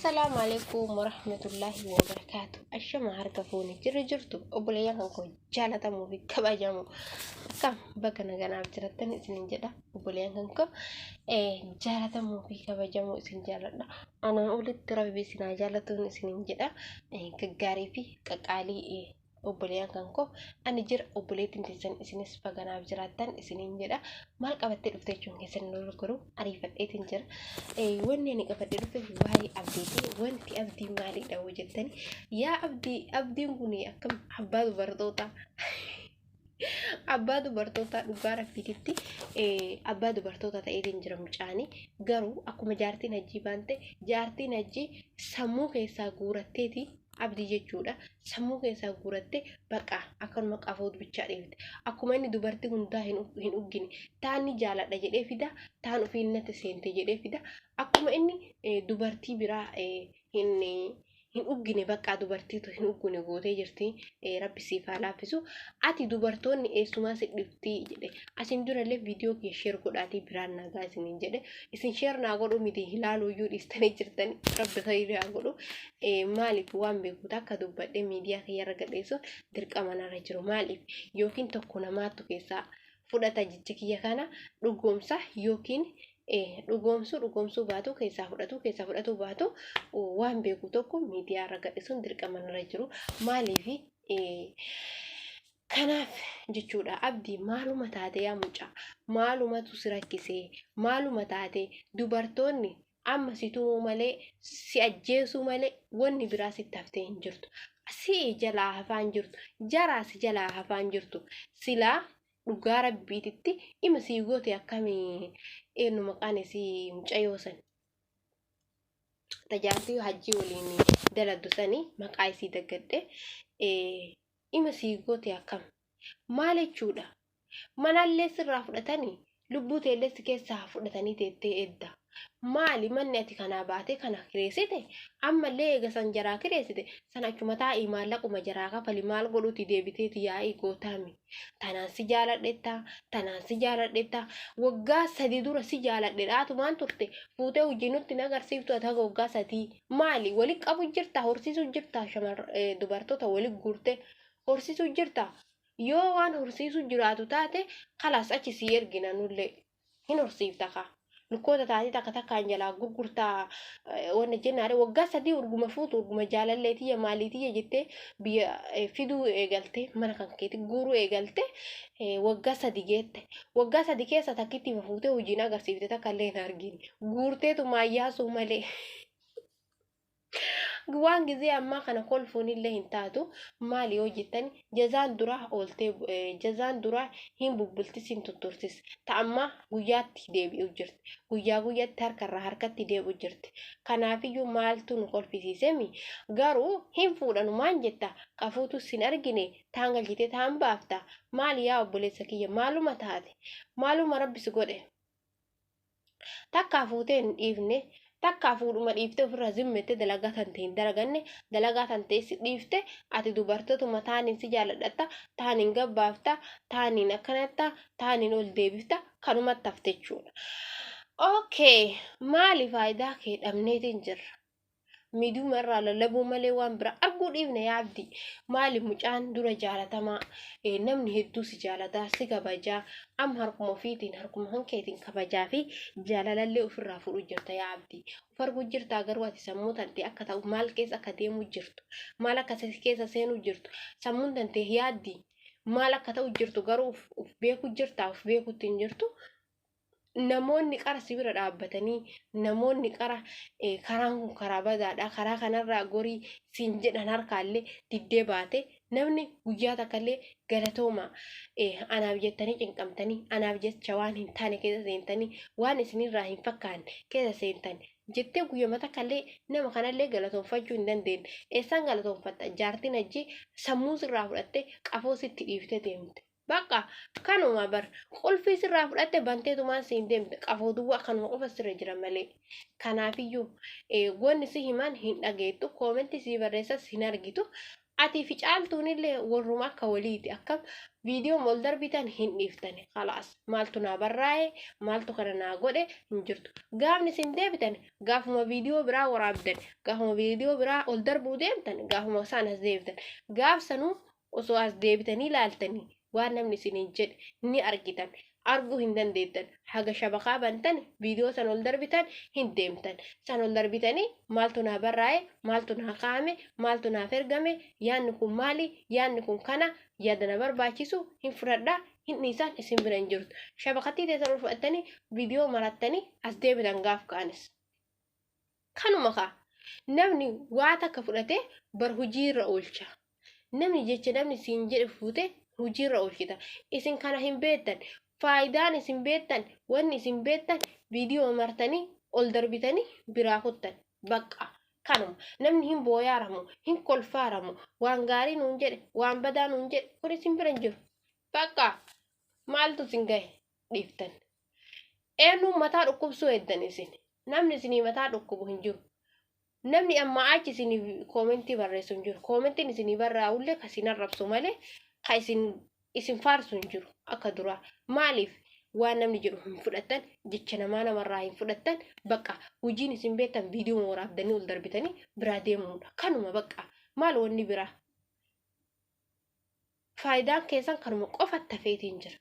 السلام عليكم ورحمة الله وبركاته. أشياء ما هرك فوني جرتو أبولي يانكو جالة مو في كبا جامو كم بكنا جانا بجرتني سنين جدا أبولي يانكو جالة مو في كبا جامو سنين جالة أنا أولي ترى بيسنا جالة سنين جدا كجاري في كقالي obboleeyyan kan koo ani jira obboleettiin teessan isinis faganaaf jiraattan isiniin jedha maal qabattee dhufte jechuun keessan lolu garuu ariifadheetiin jira wanni ani qabadhee dhufe waa'ee abdiiti wanti abdii maaliidha hoo jettani yaa abdiin kun akkam abbaa dubartootaa dhugaa rabbiitti abbaa dubartootaa ta'eetiin jira mucaanii garuu akkuma jaartiin hajjii baante jaartiin hajjii sammuu keessaa guuratteeti abdii jechuudha sammuu keessaa guuratte baqa akkanuma qafoot bichaa dheefte akkuma inni dubartii hundaa hin uggine taani jaaladha jedhee fida taan ofiinnatti seente jedhee fida akkuma inni dubartii biraa hin uggine baqa dubartiitu hin uggine gootee jirti rabbi siif haa laaffisu ati dubartoonni eessumaa si dhiftii jedhe asin durallee viidiyoo kee sheer godhaatii biraan nagaa isiniin jedhe isin sheer naa godhu miti hilaaluu iyyuu dhiistanii jirtani rabbi khayrii haa godhu maaliif waan beekuuta akka dubbadhe miidiyaa kiyyarra gadheessu dirqama narra jiru maaliif yookiin tokko namaattu keessaa fudhata jecha kiyya kana dhugoomsa yookiin dhugoomsuu baatu keessaa fudhatu baatu waan beeku tokko miidiyaa irra gadhiisuun dirqama narra jiru maaliif kanaaf jechuudha abdii maaluma taate yaa mucaa maalumatu si rakkisee maaluma taate dubartoonni amma situu malee si ajjeesuu malee wanni biraa sitti haftee hin jirtu si jalaa hafaan jirtu jaraas jalaa hafaan jirtu silaa dhugaa rabbiititti ima sii goote akkamii eenyu maqaan isii mucayyoo san tajaajila hajjii waliin daladdu sanii maqaa isii daggadhe ima sii goote akkam maal jechuudha manallee sirraa fudhatanii lubbuu teellee si keessaa fudhatanii teettee edda maali manni ati kanaa baate kana kireessite ammallee eega san jaraa kireessite san achuma taa'ii maallaquma jaraa kafali maal godhuuti deebiteeti yaa'ii gootaami tanaan si jaaladhetta waggaa 3 dura si jaaladheedhaatumaan turte fuutee hojii nutti nagarsiiftu ati haga waggaa 3 maali wali qabu jirta horsiisuu jirta dubartoota wali guurte horsiisuu jirta yoo waan horsiisuu jiraatu taate kalaas achi si ergina nullee hin horsiifta kaa lukoota taati takkaan jalaa gurgurtaa wanna jennaare waggaa 3 urguma fuutu urguma jaalalleetiyya maaliitiyya jettee biyya fiduu eegalte mana kan keeti guuruu eegalte waggaa 3 geette waggaa 3 keessa takkitti fuutee hojiin agarsiifte takkallee hin argine guurteetu maayyaasuu malee waan gizee ammaa kana kolfuun illee hin taatu maali yoo jettan jazaan jazaan duraa hin bubbultis hin tutturtis ta'amma guyyaatti deebi'u jirti guyyaatti harkatti deebi'u jirti kanaafiyyuu maaltu nu kolfisiisemi garuu hin fuudhanu maan jetta qafuutu sin argine taangalchite taan baafta maali yaa obboleessa kiyya maaluma taate maaluma rabbis godhe takkaa fuutee hin dhiifne takka fuudhuma dhiifte ofirra zimmette dalagaa tante hin dalaganne dalagaa tante si dhiifte ati dubartootuma taaniin si jaaladhatta taaniin gabbaafta taaniin akkanatta taaniin ol deebifta kanumatti hafte jechuudha. Okay maali faayidaa kee dhabneetiin jirra miidhuma irraa lallabuu malee waan biraa arguu dhiifne yaabdi maali mucaan dura jaalatamaa namni hedduu si jaalataa si kabajaa am harkuma ofiitiin harkuma hankeetiin kabajaa fi jaalalallee ofirraa fuudhu jirta yaabdi of arguu jirta garuu ati sammuu tante akka ta'u maal keessa akka deemuu jirtu maal akka keessa seenuu jirtu sammuun tante yaaddi maal akka ta'u jirtu garuu of beekuu jirta of beekuutti hin jirtu namoonni qara sibira dhaabbatanii namoonni qara karaan kun karaa badaadha karaa kanarraa gorii siin jedhan harkaallee diddee baate namni guyyaa takkallee galatooma anaaf jettanii cinqamtanii anaaf jecha waan hin taane keessa seentanii waan isinirraa hin fakkaanne keessa seentanii jettee guyyama takkallee nama kanallee galatoonfachuu hin dandeenye eessaan galatoonfatta jaartiin hajjii sammuu sirraa fudhatte qafoo sitti dhiiftee deemte Baqa kanuma bar qulfii sirraa fudhatte banteetumaan siin deemte qafoo duwwaa kanuma qofa sirra jira malee kanaafiyyuu wanni si himan hin dhageettu koomentii si barreessas hin argitu ati fi caaltuunillee warruma akka waliiti akkam viidiyoo ol darbitan hin dhiiftani khalaas maaltu naa barraa'e maaltu kana naa godhe hin jirtu gaafni isin deebitan gaafuma viidiyoo biraa waraabdan gaafuma viidiyoo biraa ol darbuu deemtan gaafuma isaan as deebitan gaaf sanuu osoo as deebitanii ilaaltanii waan namni isiniin jedhe ni argitan arguu hin dandeettan haga shabakaa bantan viidiyoo san ol darbitan hin deemtan san ol darbitanii maaltu naa barraa'e maaltu naa kaa'ame maaltu naaf ergame yaanni kun maali yaanni kun kana yaada na barbaachisu hin fudhadhaa hin dhiisan isin bira hin jirtu shabakattii teessan ol fudhattanii viidiyoo marattanii as deebitan gaaf ka'anis kanuma kaa namni waa takka fudhatee bar hojiirra oolcha namni jecha namni siin jedhe fuute hojiirra oolchita isin kana hin beektan faayidaan isin beektan wanni isin beektan viidiyoo martanii ol darbitanii biraa kuttan bakka kanuma namni hin booyaaramu hin kolfaaramu waan gaarii nuun jedhe waan badaa nuun jedhe kun isin bira hin jiru bakka maaltu isin gahe dhiiftan eenyuun mataa dhukkubsuu eeddan isin namni isinii mataa dhukkubu hin jiru namni amma achi isinii koomentii barreessu hin jiru koomentiin isinii barraa'ullee ka isin arrabsu malee ka isin faarsu hin jiru akka duraa maaliif waan namni jedhu hin fudhattan jecha namarraa hin fudhattan bakka hojiin isin beektan viidiyoo waraabdanii ol darbitanii biraa deemuudha kanuma bakka maal wanni biraa faayidaan keessan kanuma qofa tafeetiin jira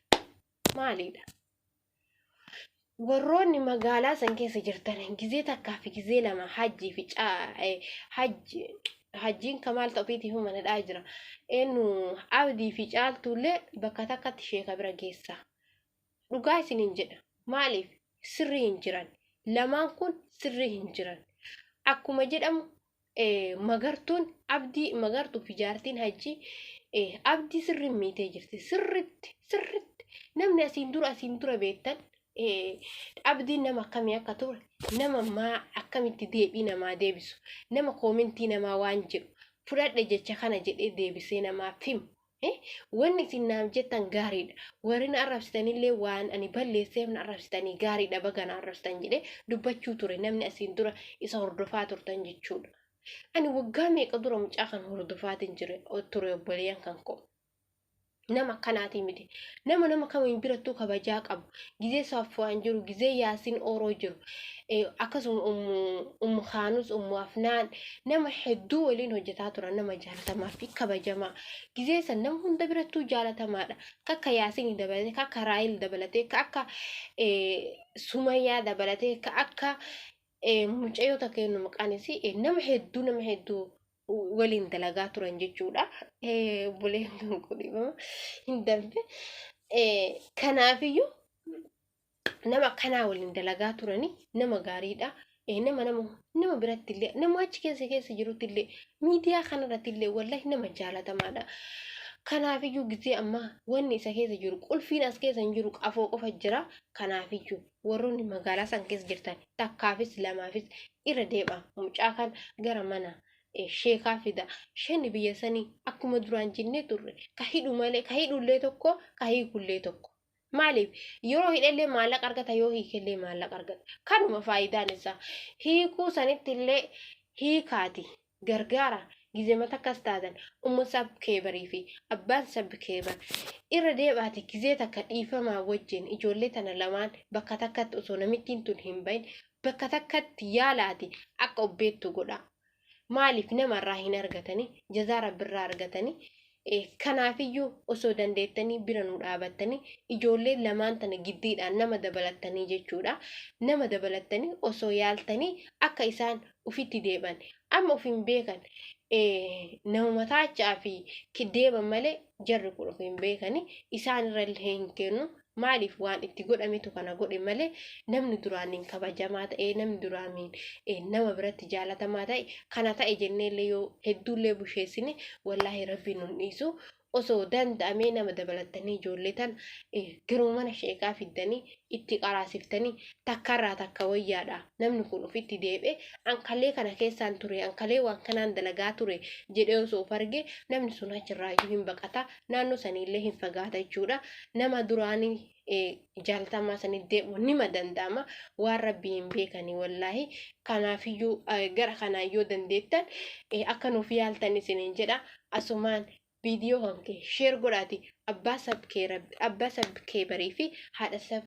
maaliidha warroonni magaalaa san keessa jirtan gizee takkaa fi gizee lama hajjii fi hajjiin kamaal ta'uufiitiif manadhaa jira eenyu abdii fi caaltuullee bakka takkatti sheeka bira geessa dhugaa isiniin jedha maaliif sirrii hin jiran lamaan kun sirrii hin jiran akkuma jedhamu magartuun abdii magartuu fi jaartiin hajjii abdii sirriin miitee jirti sirritti namni asiin dura beektan abdiin nama akkamii akka ture nama maa akkamitti deebii namaa deebisu nama koomentii namaa waan jedhu fudhadhe jecha kana jedhee deebisee namaaf himu wanni isin naaf jettan gaariidha warri na arrabsitanillee waan ani balleesseef na arrabsitanii gaariidha baga na arrabsitan jedhee dubbachuu ture namni asiin dura isa hordofaa turtan jechuudha ani waggaa meeqa dura mucaa kan hordofaatiin ture obboleeyyan kan koo nama kanaatii miti nama kamiin birattuu kabajaa qabu gizee safwaan jiru gizee yaasiin ooroo jiru akkasuma ummu khaanus ummu afnaan nama hedduu waliin hojjetaa turan nama jaalatamaa fi kabajamaa gizee san nama hunda birattuu jaalatamaadha kakka yaasiin dabalatee kakka raayil dabalatee akka sumayyaa dabalatee akka mucayyota kennu maqaanisii nama hedduu waliin dalagaa turan jechuudha buleen kun hin dambe kanaafiyyuu nama kanaa waliin dalagaa turani nama gaariidha nama birattillee nama achi keessa jiruttillee miidiyaa kanarrattillee wallahi nama jaalatamaadha kanaafiyyuu gizee amma wanni isa keessa jiru qulfiin as keessa hin jiru qafoo qofa jira kanaafiyyuu warroonni magaalaa san keessa jirtan takkaafis lamaafis irra deebi'a mucaa kan gara mana sheekaa fida shanni biyya sanii akkuma duraan jennee turre ka hidhu malee ka hidhullee tokko ka hiikullee tokko maaliif yeroo hidhallee maallaqa argata yoo hiikellee maallaqa argata kanuma faayidaan isaa hiikuu sanittillee hiikaati gargaara gizee takkas taatan umma sabkeebarii fi abbaan sabkeebar irra deebaati gizee takka dhiifamaa wajjin ijoollee tana lamaan bakka takkatti osoo namittiin tun hin bahin bakka takkatti yaalaati akka obbeettu godha maaliif namarraa hin argatanii jazaa rabbirraa argatanii kanaafiyyuu osoo dandeettanii bira nu dhaabattanii ijoollee lamaan tana giddiidhaan nama dabalattanii jechuudha nama dabalattanii osoo yaaltanii akka isaan ufitti deeban amma uf hin beekan nama mataachaa fi kiddeeban malee jarri kun uf hin beekanii isaan irra hin kennu maaliif waan itti godhametu kana godhe malee namni duraaniin kabajamaa ta'e namni duraaniin nama biratti jaalatamaa ta'e kana ta'e jenneellee yoo hedduullee busheessine wallaahi rabbiin nun dhiisu osoo danda'amee nama dabalatanii ijoollee tan garuu mana sheekaa fiddanii itti qaraasiftanii takkarraa takka wayyaadha namni kun ofitti deebi'e ankalee kana keessaan ture ankalee waan kanaan dalagaa ture jedhee osoo of arge namni sun achirraa iyyuu hin baqata naannoo saniillee hin fagaata jechuudha nama duraanii jaalatamaa sanitti deebi'u nima danda'ama waan rabbii hin beekanii wallaahi kanaafiyyuu gara kanaa yoo dandeettan akka nuuf yaaltan isiniin jedha asumaan فيديو هنكي شير قراتي أبا سبكي barii fi haadha